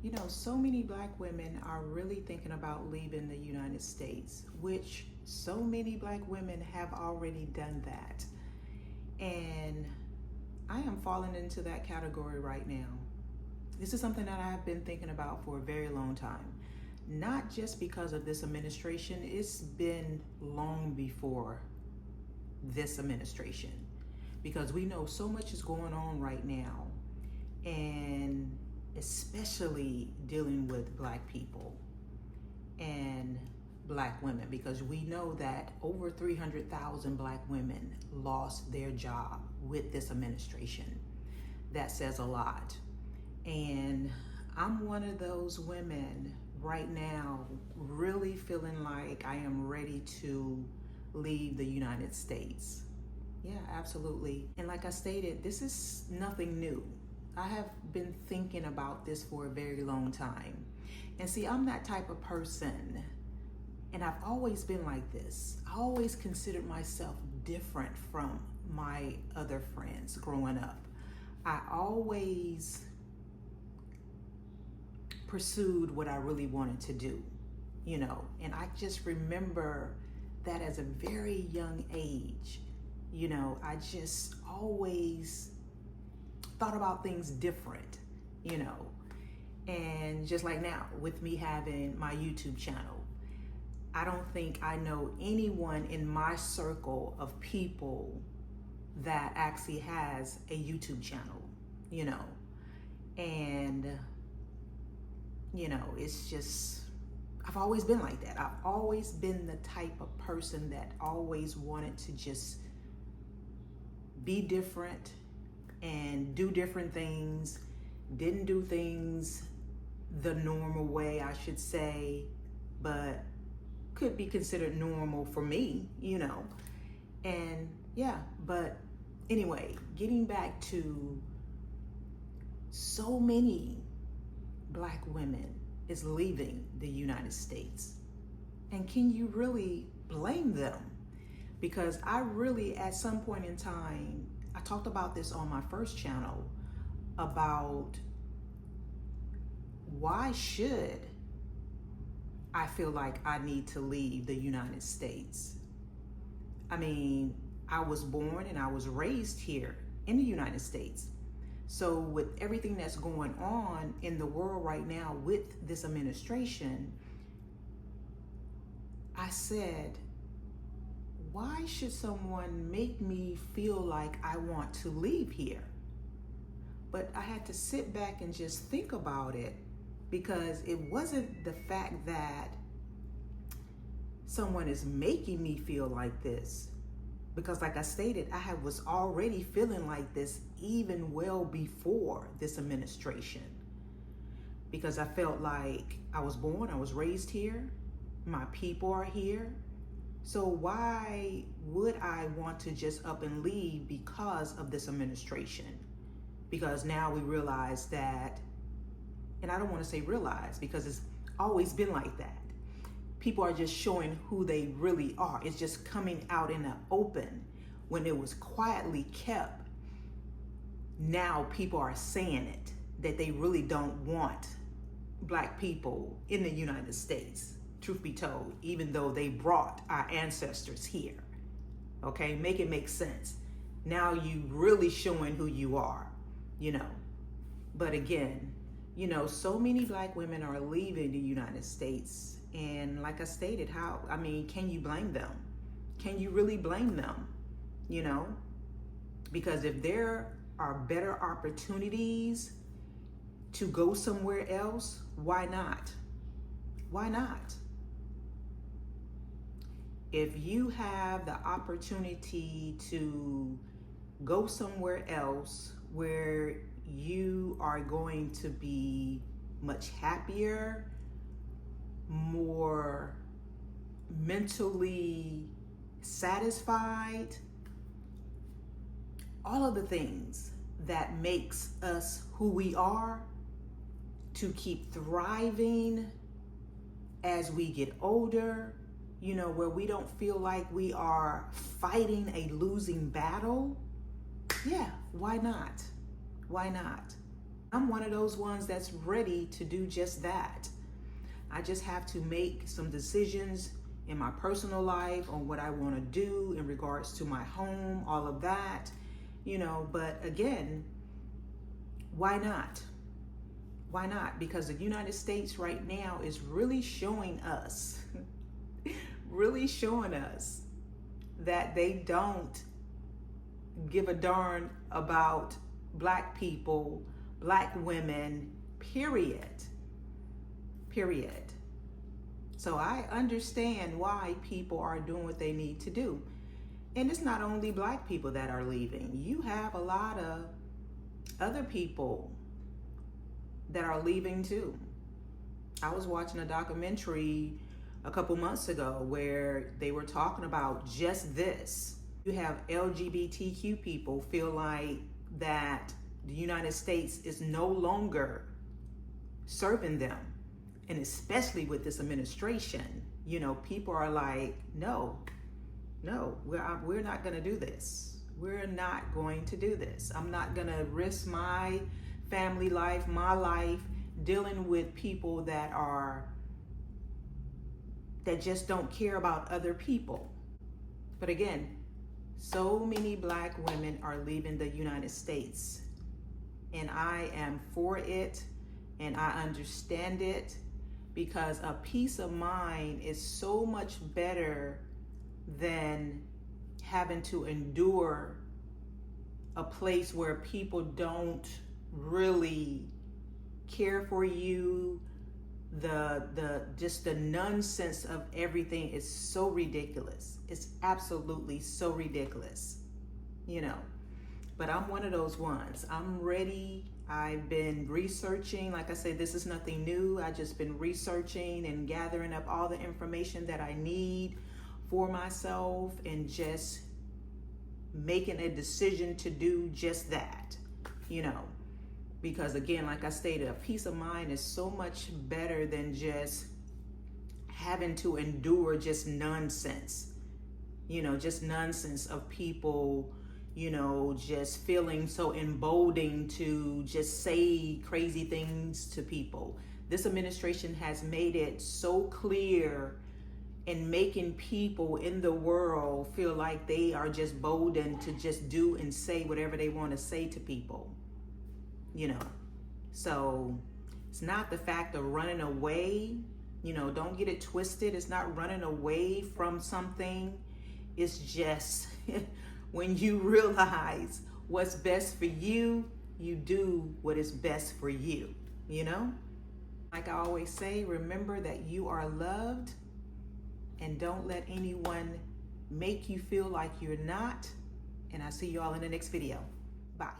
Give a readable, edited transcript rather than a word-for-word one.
You know, so many black women are really thinking about leaving the United States, which so many black women have already done that. And I am falling into that category right now. This is something that I've been thinking about for a very long time. Not just because of this administration, it's been long before this administration. Because we know so much is going on right now. And especially dealing with black people and black women, because we know that over 300,000 black women lost their job with this administration. That says a lot. And I'm one of those women right now really feeling like I am ready to leave the United States. Yeah, absolutely. And like I stated, this is nothing new. I have been thinking about this for a very long time. And see, I'm that type of person, and I've always been like this. I always considered myself different from my other friends growing up. I always pursued what I really wanted to do, you know, and I just remember that as a very young age, you know, I just always thought about things different, you know. And just like now, with me having my YouTube channel, I don't think I know anyone in my circle of people that actually has a YouTube channel, you know. And, you know, it's just, I've always been like that. I've always been the type of person that always wanted to just be different and do different things, didn't do things the normal way, I should say, but could be considered normal for me, you know. And yeah, but anyway, getting back to so many black women is leaving the United States. And can you really blame them? Because I really, at some point in time, I talked about this on my first channel about why should I feel like I need to leave the United States? I mean, I was born and I was raised here in the United States. So with everything that's going on in the world right now with this administration, I said, why should someone make me feel like I want to leave here? But I had to sit back and just think about it, because it wasn't the fact that someone is making me feel like this. Because like I stated, was already feeling like this even well before this administration. Because I felt like I was born, I was raised here, my people are here. So why would I want to just up and leave because of this administration? Because now we realize that, and I don't want to say realize because it's always been like that. People are just showing who they really are. It's just coming out in the open when it was quietly kept. Now people are saying it, that they really don't want black people in the United States. Truth be told, even though they brought our ancestors here. Okay, make it make sense. Now you really showing who you are, you know. But again, you know, so many black women are leaving the United States. And like I stated, can you blame them? Can you really blame them? You know, because if there are better opportunities to go somewhere else, why not? Why not? If you have the opportunity to go somewhere else where you are going to be much happier, more mentally satisfied, all of the things that makes us who we are, to keep thriving as we get older, you know, where we don't feel like we are fighting a losing battle. Yeah, why not? Why not? I'm one of those ones that's ready to do just that. I just have to make some decisions in my personal life on what I want to do in regards to my home, all of that, but again, why not? Why not? Because the United States right now is really showing us, really showing us that they don't give a darn about Black people, Black women, period. Period. So I understand why people are doing what they need to do. And it's not only Black people that are leaving. You have a lot of other people that are leaving too. I was watching a documentary a couple months ago where they were talking about just this. You have LGBTQ people feel like that the United States is no longer serving them. And especially with this administration, people are like, no, we're not going to do this. We're not going to do this. I'm not going to risk my family life, my life, dealing with people that just don't care about other people. But again, so many Black women are leaving the United States. And I am for it, and I understand it, because a peace of mind is so much better than having to endure a place where people don't really care for you. The nonsense of everything is so ridiculous. It's absolutely so ridiculous, But I'm one of those ones. I'm ready. I've been researching. Like I said, this is nothing new. I've just been researching and gathering up all the information that I need for myself and just making a decision to do just that, Because again, like I stated, a peace of mind is so much better than just having to endure just nonsense, just nonsense of people just feeling so emboldened to just say crazy things to people. This administration has made it so clear in making people in the world feel like they are just bolden to just do and say whatever they want to say to people, So it's not the fact of running away, don't get it twisted. It's not running away from something. It's just when you realize what's best for you, you do what is best for you, Like I always say, remember that you are loved, and don't let anyone make you feel like you're not. And I'll see you all in the next video. Bye.